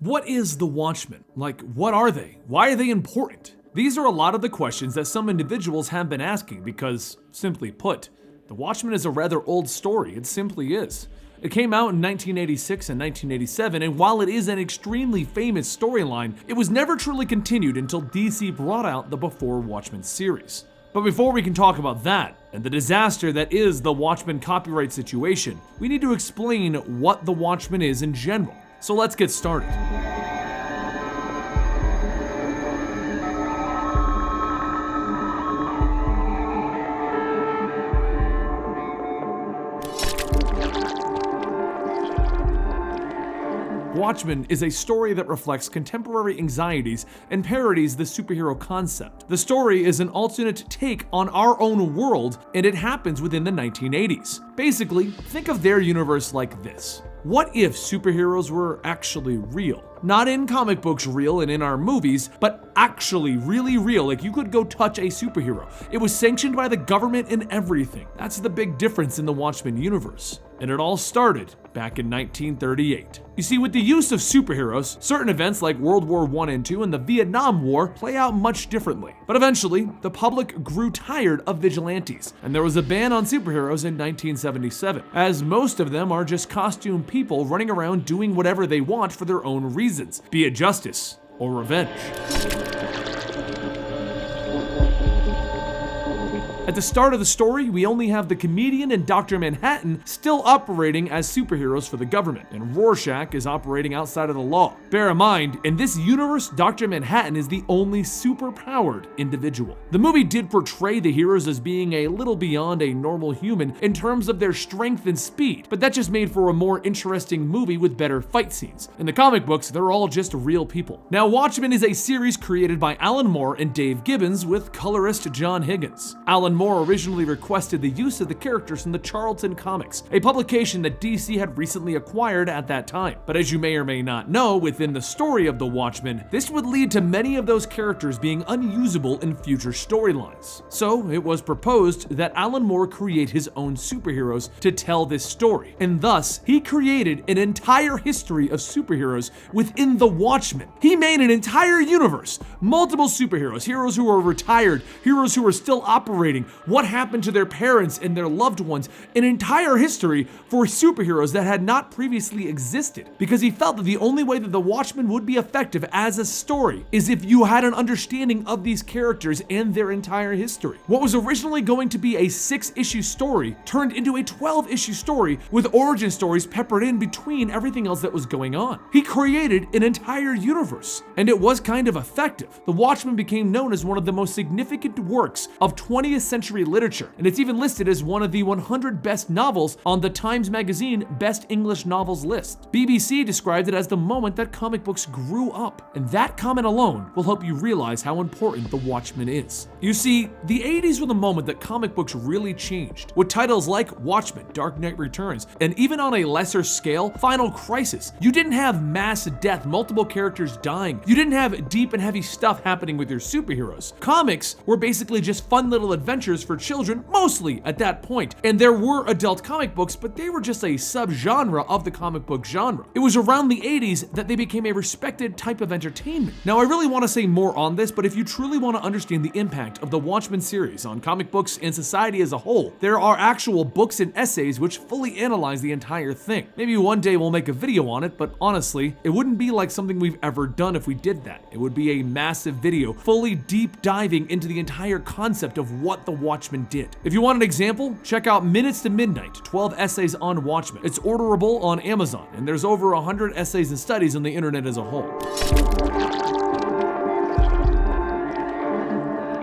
What is the Watchmen? Like, what are they? Why are they important? These are a lot of the questions that some individuals have been asking because, simply put, the Watchmen is a rather old story. It simply is. It came out in 1986 and 1987, and while it is an extremely famous storyline, it was never truly continued until DC brought out the Before Watchmen series. But before we can talk about that, and the disaster that is the Watchmen copyright situation, we need to explain what the Watchmen is in general. So let's get started. Watchmen is a story that reflects contemporary anxieties and parodies the superhero concept. The story is an alternate take on our own world, and it happens within the 1980s. Basically, think of their universe like this. What if superheroes were actually real? Not in comic books real and in our movies, but actually really real, like you could go touch a superhero. It was sanctioned by the government and everything. That's the big difference in the Watchmen universe. And it all started back in 1938. You see, with the use of superheroes, certain events like World War I and II and the Vietnam War play out much differently. But eventually, the public grew tired of vigilantes, and there was a ban on superheroes in 1977, as most of them are just costume people running around doing whatever they want for their own reasons, be it justice or revenge. At the start of the story, we only have the comedian and Dr. Manhattan still operating as superheroes for the government, and Rorschach is operating outside of the law. Bear in mind, in this universe, Dr. Manhattan is the only super-powered individual. The movie did portray the heroes as being a little beyond a normal human in terms of their strength and speed, but that just made for a more interesting movie with better fight scenes. In the comic books, they're all just real people. Now, Watchmen is a series created by Alan Moore and Dave Gibbons with colorist John Higgins. Alan Moore originally requested the use of the characters from the Charlton Comics, a publication that DC had recently acquired at that time. But as you may or may not know, within the story of the Watchmen, this would lead to many of those characters being unusable in future storylines. So it was proposed that Alan Moore create his own superheroes to tell this story, and thus he created an entire history of superheroes within the Watchmen. He made an entire universe, multiple superheroes, heroes who are retired, heroes who are still operating, what happened to their parents and their loved ones, an entire history for superheroes that had not previously existed, because he felt that the only way that the Watchmen would be effective as a story is if you had an understanding of these characters and their entire history. What was originally going to be a 6-issue story turned into a 12-issue story with origin stories peppered in between everything else that was going on. He created an entire universe, and it was kind of effective. The Watchmen became known as one of the most significant works of 20th century literature, and it's even listed as one of the 100 best novels on the Times Magazine Best English Novels list. BBC described it as the moment that comic books grew up, and that comment alone will help you realize how important The Watchmen is. You see, the 80s were the moment that comic books really changed, with titles like Watchmen, Dark Knight Returns, and even on a lesser scale, Final Crisis. You didn't have mass death, multiple characters dying. You didn't have deep and heavy stuff happening with your superheroes. Comics were basically just fun little adventures for children, mostly at that point. And there were adult comic books, but they were just a subgenre of the comic book genre. It was around the 80s that they became a respected type of entertainment. Now, I really want to say more on this, but if you truly want to understand the impact of the Watchmen series on comic books and society as a whole, there are actual books and essays which fully analyze the entire thing. Maybe one day we'll make a video on it, but honestly, it wouldn't be like something we've ever done if we did that. It would be a massive video, fully deep diving into the entire concept of what the Watchmen did. If you want an example, check out Minutes to Midnight, 12 essays on Watchmen. It's orderable on Amazon, and there's over 100 essays and studies on the internet as a whole.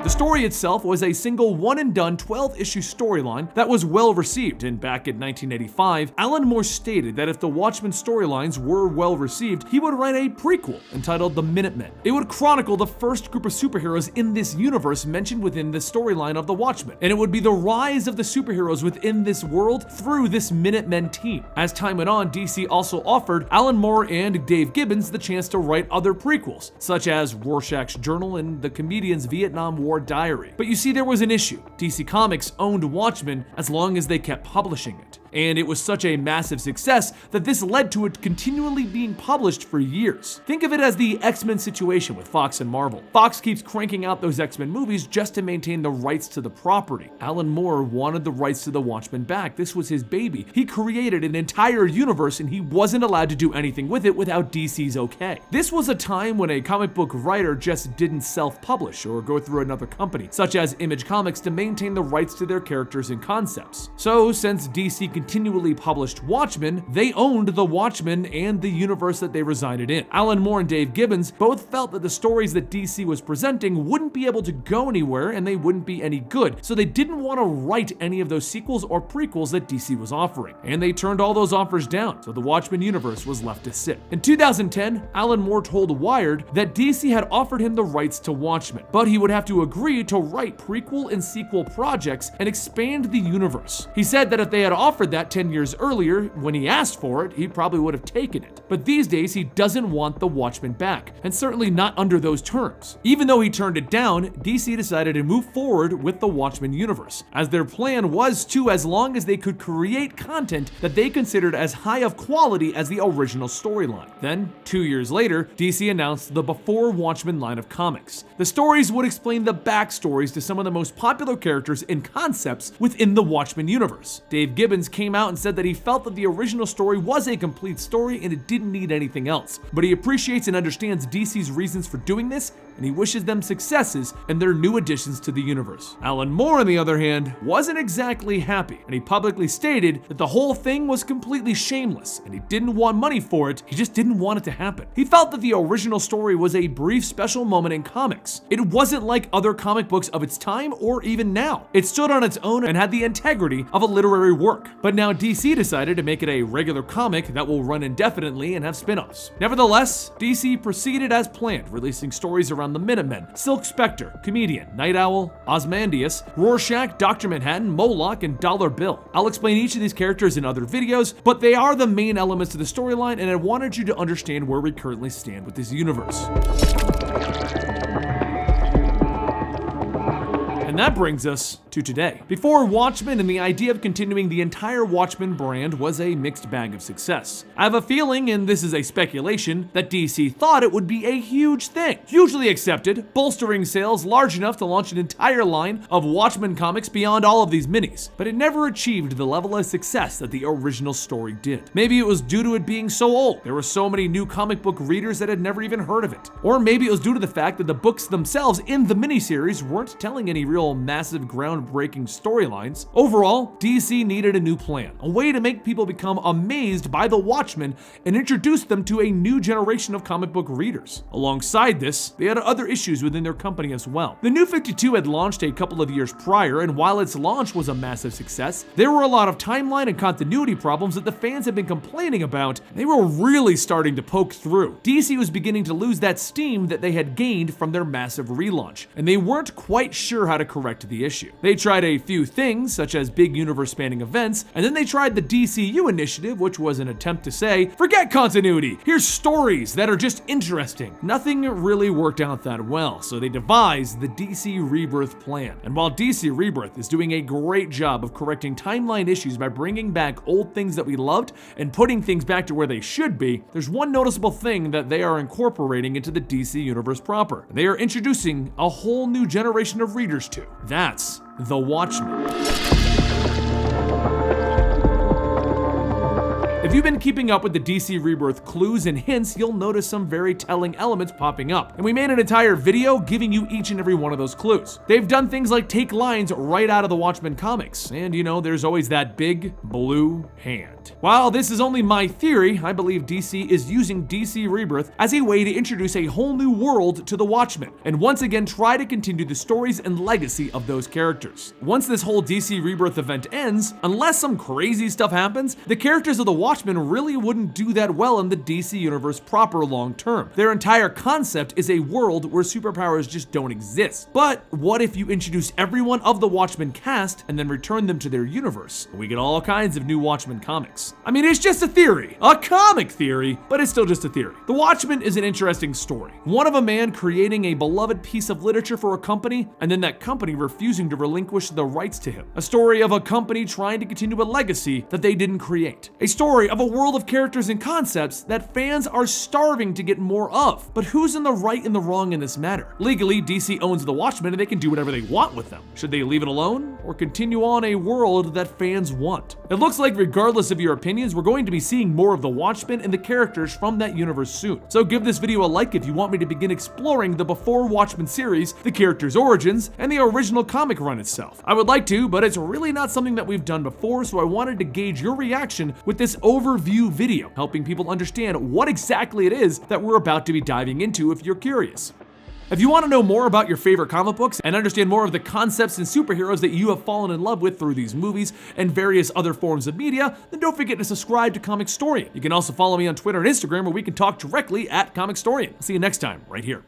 The story itself was a single one-and-done 12-issue storyline that was well received, and back in 1985, Alan Moore stated that if the Watchmen storylines were well received, he would write a prequel entitled The Minutemen. It would chronicle the first group of superheroes in this universe mentioned within the storyline of the Watchmen, and it would be the rise of the superheroes within this world through this Minutemen team. As time went on, DC also offered Alan Moore and Dave Gibbons the chance to write other prequels, such as Rorschach's Journal and the comedian's Vietnam War Diary. But you see, there was an issue. DC Comics owned Watchmen as long as they kept publishing it. and it was such a massive success that this led to it continually being published for years. Think of it as the X-Men situation with Fox and Marvel. Fox keeps cranking out those X-Men movies just to maintain the rights to the property. Alan Moore wanted the rights to the Watchmen back. This was his baby. He created an entire universe and he wasn't allowed to do anything with it without DC's okay. This was a time when a comic book writer just didn't self-publish or go through another company, such as Image Comics, to maintain the rights to their characters and concepts. So, since DC continually published Watchmen, they owned the Watchmen and the universe that they resided in. Alan Moore and Dave Gibbons both felt that the stories that DC was presenting wouldn't be able to go anywhere and they wouldn't be any good, so they didn't want to write any of those sequels or prequels that DC was offering. And they turned all those offers down, so the Watchmen universe was left to sit. In 2010, Alan Moore told Wired that DC had offered him the rights to Watchmen, but he would have to agree to write prequel and sequel projects and expand the universe. He said that if they had offered that 10 years earlier, when he asked for it, he probably would have taken it. But these days, he doesn't want the Watchmen back, and certainly not under those terms. Even though he turned it down, DC decided to move forward with the Watchmen universe, as their plan was to, as long as they could create content that they considered as high of quality as the original storyline. Then, 2 years later, DC announced the Before Watchmen line of comics. The stories would explain the backstories to some of the most popular characters and concepts within the Watchmen universe. Dave Gibbons came out and said that he felt that the original story was a complete story and it didn't need anything else, but he appreciates and understands DC's reasons for doing this, and he wishes them successes in their new additions to the universe. Alan Moore, on the other hand, wasn't exactly happy, and he publicly stated that the whole thing was completely shameless, and he didn't want money for it, he just didn't want it to happen. He felt that the original story was a brief special moment in comics. It wasn't like other comic books of its time or even now. It stood on its own and had the integrity of a literary work. But now DC decided to make it a regular comic that will run indefinitely and have spin-offs. Nevertheless, DC proceeded as planned, releasing stories around the Minutemen, Silk Spectre, Comedian, Night Owl, Ozymandias, Rorschach, Dr. Manhattan, Moloch, and Dollar Bill. I'll explain each of these characters in other videos, but they are the main elements of the storyline, and I wanted you to understand where we currently stand with this universe. And that brings us to today. Before Watchmen, and the idea of continuing the entire Watchmen brand was a mixed bag of success. I have a feeling, and this is a speculation, that DC thought it would be a huge thing, hugely accepted, bolstering sales large enough to launch an entire line of Watchmen comics beyond all of these minis, but it never achieved the level of success that the original story did. Maybe it was due to it being so old. There were so many new comic book readers that had never even heard of it. Or maybe it was due to the fact that the books themselves in the miniseries weren't telling any real massive groundbreaking storylines. Overall, DC needed a new plan, a way to make people become amazed by the Watchmen and introduce them to a new generation of comic book readers. Alongside this, they had other issues within their company as well. The New 52 had launched a couple of years prior, and while its launch was a massive success, there were a lot of timeline and continuity problems that the fans had been complaining about. They were really starting to poke through. DC was beginning to lose that steam that they had gained from their massive relaunch, and they weren't quite sure how to correct the issue. They tried a few things, such as big universe-spanning events, and then they tried the DCU initiative, which was an attempt to say, forget continuity, here's stories that are just interesting. Nothing really worked out that well, so they devised the DC Rebirth plan. And while DC Rebirth is doing a great job of correcting timeline issues by bringing back old things that we loved and putting things back to where they should be, there's one noticeable thing that they are incorporating into the DC universe proper. They are introducing a whole new generation of readers to. That's the Watchmen. If you've been keeping up with the DC Rebirth clues and hints, you'll notice some very telling elements popping up. And we made an entire video giving you each and every one of those clues. They've done things like take lines right out of the Watchmen comics. And you know, there's always that big blue hand. While this is only my theory, I believe DC is using DC Rebirth as a way to introduce a whole new world to the Watchmen, and once again try to continue the stories and legacy of those characters. Once this whole DC Rebirth event ends, unless some crazy stuff happens, the characters of the Watchmen really wouldn't do that well in the DC universe proper long term. Their entire concept is a world where superpowers just don't exist. But what if you introduce everyone of the Watchmen cast and then return them to their universe? We get all kinds of new Watchmen comics. comics. I mean, it's just a theory, a comic theory, but it's still just a theory. The Watchmen is an interesting story. One of a man creating a beloved piece of literature for a company, and then that company refusing to relinquish the rights to him. A story of a company trying to continue a legacy that they didn't create. A story of a world of characters and concepts that fans are starving to get more of. But who's in the right and the wrong in this matter? Legally, DC owns the Watchmen and they can do whatever they want with them. Should they leave it alone or continue on a world that fans want? It looks like regardless of your opinions, we're going to be seeing more of the Watchmen and the characters from that universe soon. So give this video a like if you want me to begin exploring the before Watchmen series, the characters' origins, and the original comic run itself. I would like to, but it's really not something that we've done before, so I wanted to gauge your reaction with this overview video, helping people understand what exactly it is that we're about to be diving into if you're curious. If you want to know more about your favorite comic books and understand more of the concepts and superheroes that you have fallen in love with through these movies and various other forms of media, then don't forget to subscribe to Comicstorian. You can also follow me on Twitter and Instagram where we can talk directly at Comicstorian. See you next time, right here.